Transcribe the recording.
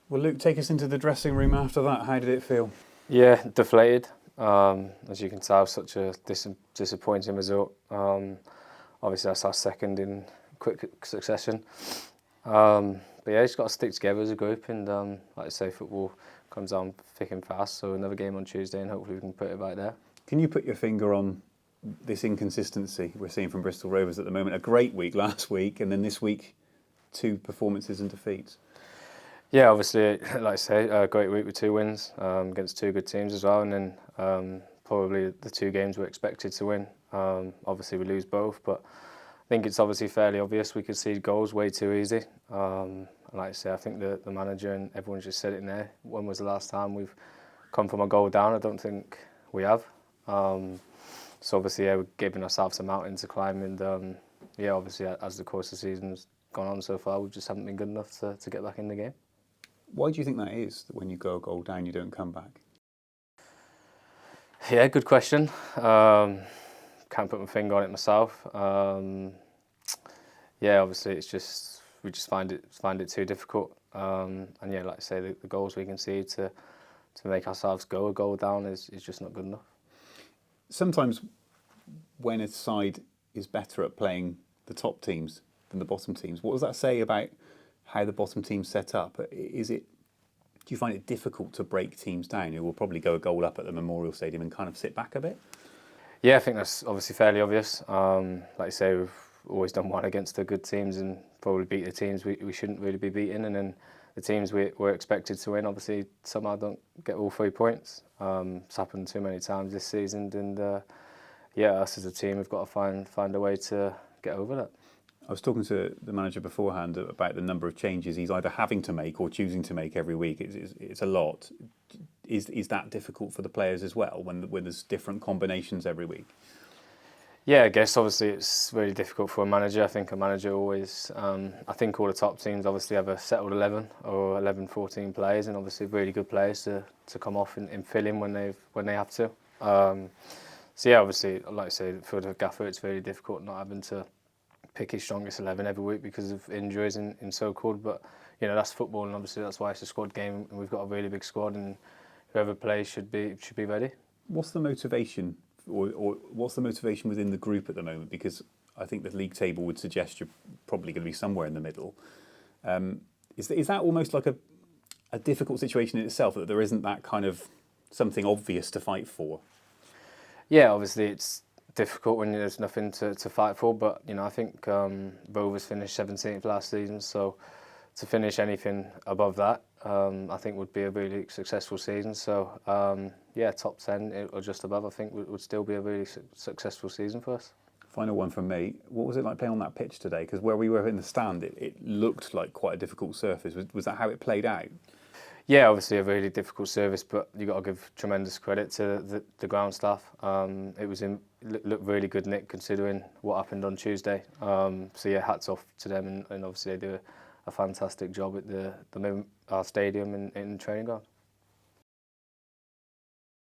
Well, Luke, take us into the dressing room after that. How did it feel? Yeah, deflated. As you can tell, such a disappointing result. Obviously, that's our second in quick succession. But yeah, just got to stick together as a group, and like I say, football comes on thick and fast. So another game on Tuesday, and hopefully we can put it right there. Can you put your finger on this inconsistency we're seeing from Bristol Rovers at the moment? A great week last week, and then this week, 2 performances and defeats. Yeah, obviously, like I say, a great week with 2 wins against 2 good teams as well, and then probably the 2 games we're expected to win. Obviously, we lose both, but I think it's obviously fairly obvious we could see goals way too easy. And like I say, I think the manager and everyone just said it in there. When was the last time we've come from a goal down? I don't think we have. So obviously, yeah, we're giving ourselves a mountain to climb, and yeah, obviously, as the course of the season's gone on so far, we just haven't been good enough to get back in the game. Why do you think that is, that when you go a goal down, you don't come back? Yeah, good question. Can't put my finger on it myself. Yeah, obviously we just find it too difficult. And yeah, like I say, the goals we can see to make ourselves go a goal down is just not good enough. Sometimes when a side is better at playing the top teams than the bottom teams, what does that say about how the bottom team's set up? Do you find it difficult to break teams down who will probably go a goal up at the Memorial Stadium and kind of sit back a bit? Yeah, I think that's obviously fairly obvious. Like I say, we've always done well against the good teams and probably beat the teams we shouldn't really be beating. And then the teams we're expected to win, obviously, somehow don't get all 3 points. It's happened too many times this season. And yeah, us as a team, we've got to find a way to get over that. I was talking to the manager beforehand about the number of changes he's either having to make or choosing to make every week. It's a lot. Is that difficult for the players as well when there's different combinations every week? Yeah, I guess obviously it's really difficult for a manager. I think a manager always, I think all the top teams obviously have a settled 11 or 11, 14 players, and obviously really good players to come off and fill in when they have to. So yeah, obviously, like I say, for the gaffer, it's really difficult not having to pick his strongest 11 every week because of injuries in so-called, but you know, that's football, and obviously that's why it's a squad game, and we've got a really big squad, and whoever plays should be ready. What's the motivation, or what's the motivation within the group at the moment? Because I think the league table would suggest you're probably going to be somewhere in the middle. Is that almost like a difficult situation in itself, that there isn't that kind of something obvious to fight for? Yeah, obviously it's difficult when there's nothing to fight for, but you know, I think Rovers finished 17th last season, so to finish anything above that, I think would be a really successful season. So yeah, top 10 or just above, I think would still be a really successful season for us. Final one from me. What was it like playing on that pitch today? Because where we were in the stand, it looked like quite a difficult surface. Was that how it played out? Yeah, obviously a really difficult service, but you've got to give tremendous credit to the ground staff. It looked really good nick considering what happened on Tuesday. So yeah, hats off to them, and obviously they do a fantastic job at our stadium and in the training ground.